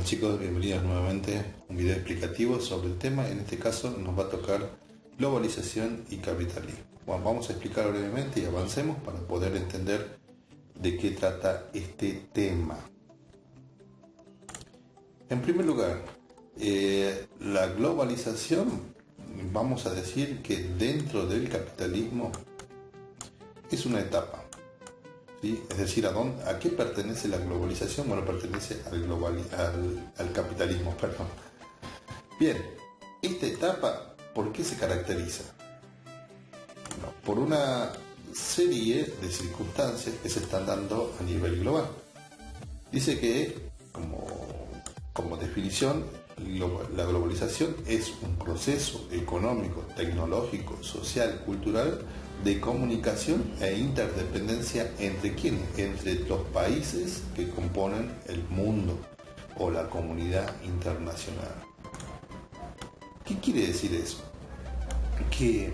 chicos, bienvenidos nuevamente a un video explicativo sobre el tema. En este caso nos va a tocar globalización y capitalismo. Bueno, vamos a explicar brevemente y avancemos para poder entender de qué trata este tema. En primer lugar, la globalización, vamos a decir que dentro del capitalismo es una etapa. ¿Sí? Es decir, ¿a qué pertenece la globalización? Bueno, pertenece al capitalismo, perdón. Bien, esta etapa, ¿por qué se caracteriza? Bueno, por una serie de circunstancias que se están dando a nivel global. Dice que, como definición, la globalización es un proceso económico, tecnológico, social, cultural, de comunicación e interdependencia entre ¿quiénes? Entre los países que componen el mundo o la comunidad internacional. ¿Qué quiere decir eso? Que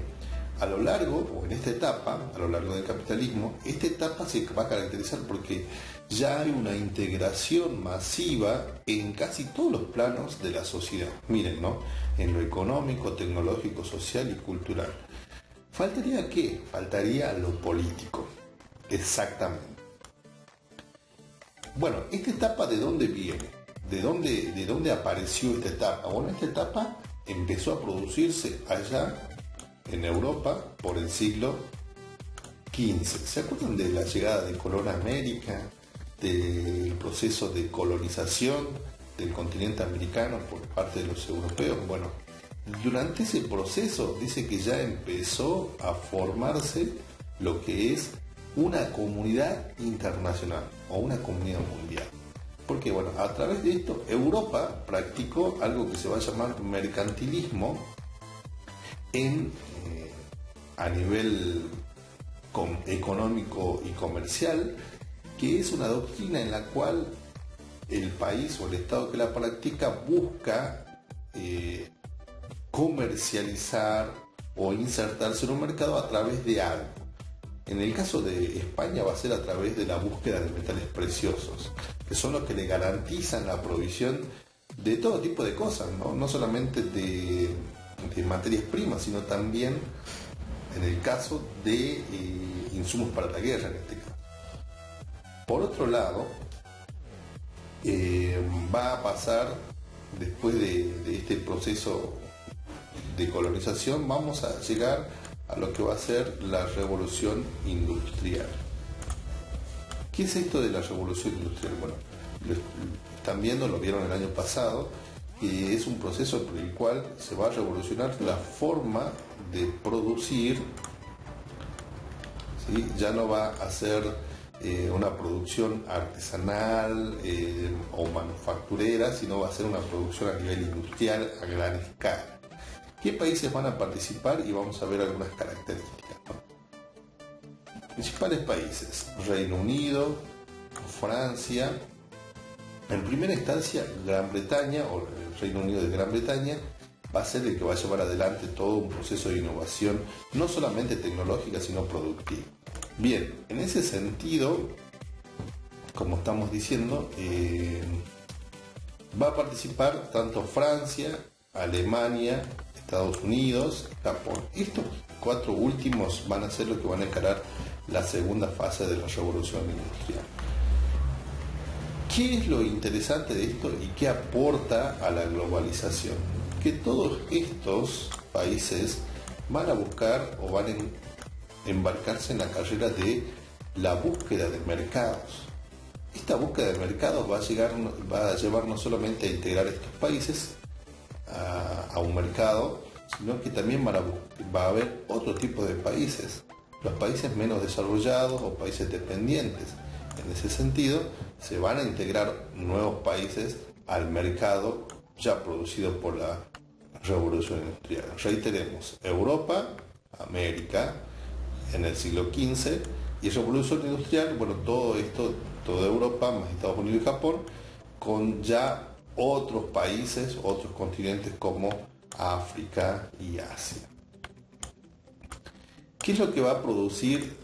a lo largo, o en esta etapa, a lo largo del capitalismo, esta etapa se va a caracterizar porque ya hay una integración masiva en casi todos los planos de la sociedad. Miren, ¿no? En lo económico, tecnológico, social y cultural. ¿Faltaría qué? Faltaría lo político. Exactamente. Bueno, ¿esta etapa de dónde viene? ¿De dónde apareció esta etapa? Bueno, esta etapa empezó a producirse allá en Europa por el siglo XV. ¿Se acuerdan de la llegada de Colón a América? Del proceso de colonización del continente americano por parte de los europeos. Bueno, durante ese proceso dice que ya empezó a formarse lo que es una comunidad internacional o una comunidad mundial. Porque bueno, a través de esto Europa practicó algo que se va a llamar mercantilismo a nivel económico y comercial, que es una doctrina en la cual el país o el Estado que la practica busca comercializar o insertarse en un mercado a través de algo. En el caso de España va a ser a través de la búsqueda de metales preciosos, que son los que le garantizan la provisión de todo tipo de cosas, no solamente de materias primas, sino también en el caso de insumos para la guerra en este caso. Por otro lado, va a pasar, después de este proceso de colonización, vamos a llegar a lo que va a ser la revolución industrial. ¿Qué es esto de la revolución industrial? Bueno, lo están viendo, lo vieron el año pasado, que es un proceso por el cual se va a revolucionar la forma de producir, ¿sí? Ya no va a ser una producción artesanal o manufacturera, sino va a ser una producción a nivel industrial a gran escala. ¿Qué países van a participar? Y vamos a ver algunas características, ¿no? Principales países: Reino Unido, Francia, en primera instancia Gran Bretaña o el Reino Unido de Gran Bretaña va a ser el que va a llevar adelante todo un proceso de innovación, no solamente tecnológica, sino productiva. Bien, en ese sentido, como estamos diciendo, va a participar tanto Francia, Alemania, Estados Unidos, Japón. Estos cuatro últimos van a ser los que van a encarar la segunda fase de la revolución industrial. ¿Qué es lo interesante de esto y qué aporta a la globalización? Que todos estos países van a buscar o van a embarcarse en la carrera de la búsqueda de mercados. Esta búsqueda de mercados va a llevar no solamente a integrar estos países a un mercado, sino que también va a haber otro tipo de países, los países menos desarrollados o países dependientes. En ese sentido, se van a integrar nuevos países al mercado ya producido por la revolución industrial. Reiteremos, Europa, América, en el siglo XV, y revolución industrial, bueno, todo esto, toda Europa, más Estados Unidos y Japón, con ya otros países, otros continentes como África y Asia. ¿Qué es lo que va a producir,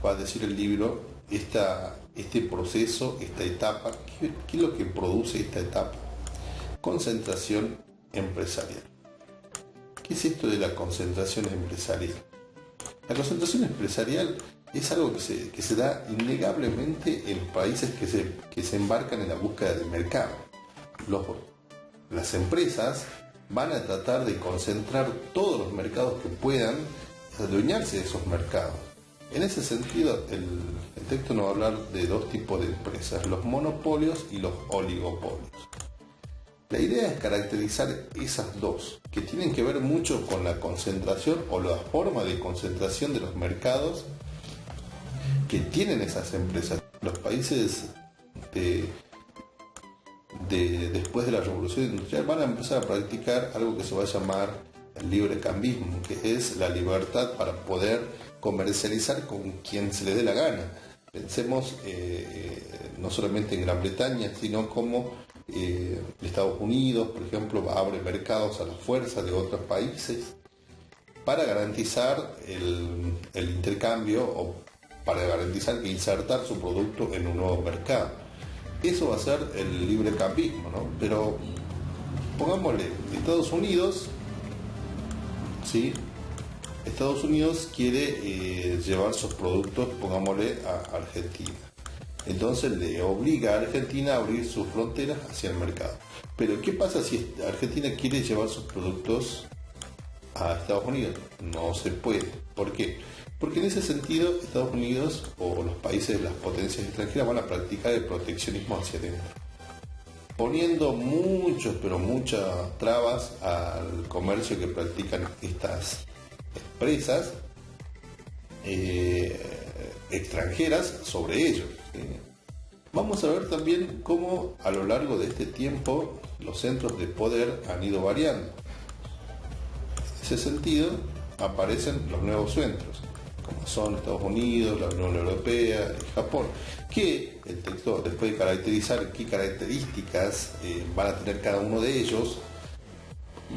va a decir el libro, este proceso, esta etapa? ¿Qué es lo que produce esta etapa? concentración empresarial. ¿Qué es esto de la concentración empresarial? La concentración empresarial es algo que se da innegablemente en países que se embarcan en la búsqueda del mercado. Las empresas van a tratar de concentrar todos los mercados que puedan, adueñarse de esos mercados. En ese sentido, el texto nos va a hablar de dos tipos de empresas, los monopolios y los oligopolios. La idea es caracterizar esas dos, que tienen que ver mucho con la concentración o la forma de concentración de los mercados que tienen esas empresas. Los países después de la revolución industrial van a empezar a practicar algo que se va a llamar el librecambismo, que es la libertad para poder comercializar con quien se le dé la gana. Pensemos no solamente en Gran Bretaña, sino como Estados Unidos, por ejemplo, abre mercados a la fuerza de otros países para garantizar el intercambio o para garantizar que insertar su producto en un nuevo mercado. Eso va a ser el librecambismo, ¿no? Pero pongámosle, Estados Unidos, ¿sí? Estados Unidos quiere llevar sus productos, pongámosle, a Argentina. Entonces le obliga a Argentina a abrir sus fronteras hacia el mercado. Pero ¿qué pasa si Argentina quiere llevar sus productos a Estados Unidos? No se puede. ¿Por qué? Porque en ese sentido Estados Unidos o los países de las potencias extranjeras van a practicar el proteccionismo hacia adentro, poniendo muchas trabas al comercio que practican estas empresas extranjeras sobre ellos. Vamos a ver también cómo a lo largo de este tiempo los centros de poder han ido variando. En ese sentido aparecen los nuevos centros, como son Estados Unidos, la Unión Europea y Japón, que el texto, después de caracterizar qué características van a tener cada uno de ellos,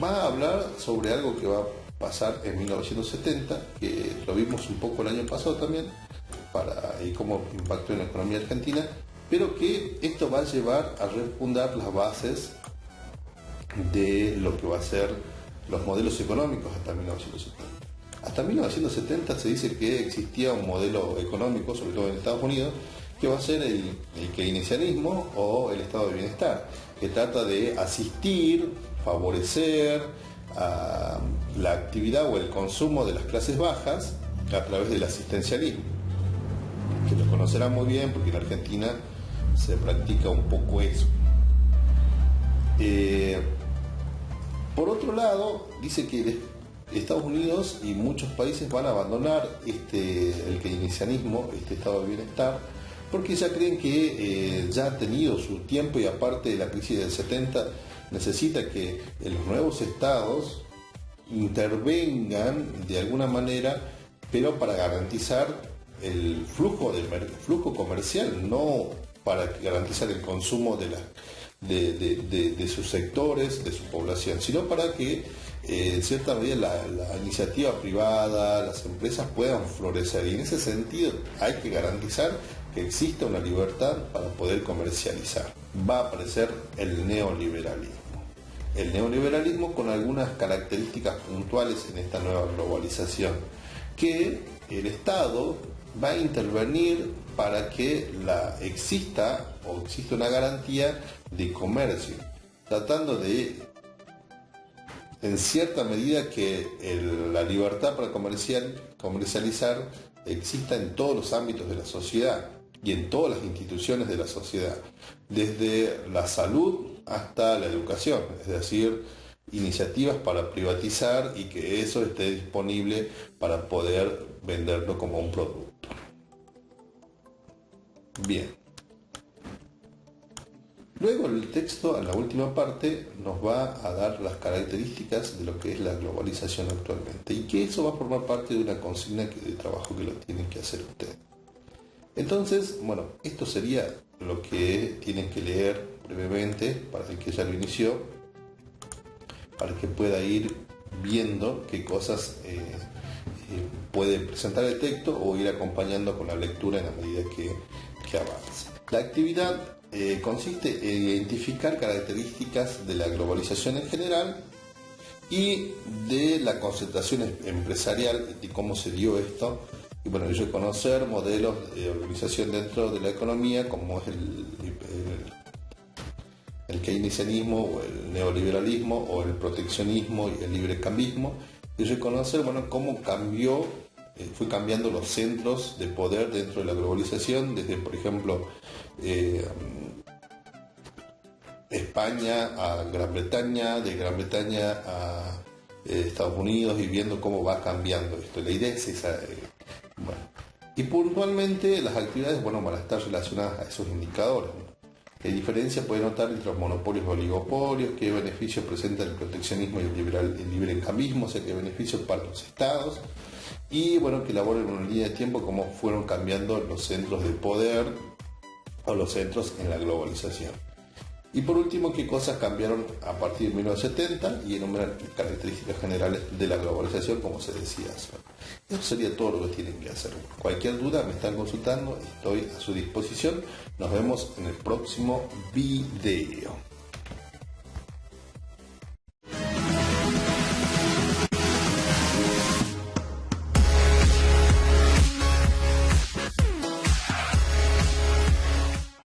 va a hablar sobre algo que va a pasar en 1970, que lo vimos un poco el año pasado también, y cómo impactó en la economía argentina, pero que esto va a llevar a refundar las bases de lo que va a ser los modelos económicos hasta 1970. Hasta 1970 se dice que existía un modelo económico, sobre todo en Estados Unidos, que va a ser el keynesianismo o el estado de bienestar, que trata de asistir, favorecer a la actividad o el consumo de las clases bajas a través del asistencialismo, que lo conocerán muy bien porque en Argentina se practica un poco eso. Por otro lado, dice que Estados Unidos y muchos países van a abandonar el keynesianismo, este estado de bienestar, porque ya creen que ya ha tenido su tiempo y aparte de la crisis del 70 necesita que los nuevos estados intervengan de alguna manera, pero para garantizar el flujo comercial, no para garantizar el consumo de sus sectores, de su población, sino para que en cierta medida la iniciativa privada, las empresas puedan florecer, y en ese sentido hay que garantizar que exista una libertad para poder comercializar. Va a aparecer el neoliberalismo. El neoliberalismo con algunas características puntuales en esta nueva globalización, que el Estado va a intervenir para que exista una garantía de comercio, tratando de, en cierta medida, que la libertad para comercializar exista en todos los ámbitos de la sociedad y en todas las instituciones de la sociedad, desde la salud hasta la educación, es decir, iniciativas para privatizar y que eso esté disponible para poder venderlo como un producto. Bien. Luego el texto, en la última parte, nos va a dar las características de lo que es la globalización actualmente y que eso va a formar parte de una consigna de trabajo que lo tienen que hacer ustedes. Entonces, bueno, esto sería lo que tienen que leer brevemente para el que ya lo inició, para que pueda ir viendo qué cosas puede presentar el texto o ir acompañando con la lectura en la medida que avance. La actividad consiste en identificar características de la globalización en general y de la concentración empresarial y cómo se dio esto. Y bueno, ello conocer modelos de organización dentro de la economía, como es el keynesianismo o el neoliberalismo o el proteccionismo y el librecambismo, y reconocer, bueno, cómo fue cambiando los centros de poder dentro de la globalización, desde, por ejemplo, España a Gran Bretaña, de Gran Bretaña a Estados Unidos, y viendo cómo va cambiando esto. La idea es esa. Bueno. Y puntualmente las actividades, bueno, van a estar relacionadas a esos indicadores, ¿no? ¿Qué diferencia puede notar entre los monopolios y oligopolios? ¿Qué beneficios presenta el proteccionismo y el librecambismo? O sea, ¿qué beneficios para los estados? Y bueno, que elaboren una línea de tiempo cómo fueron cambiando los centros de poder o los centros en la globalización. Y por último, qué cosas cambiaron a partir de 1970 y enumerar características generales de la globalización, como se decía. Eso sería todo lo que tienen que hacer. Cualquier duda me están consultando, estoy a su disposición. Nos vemos en el próximo video.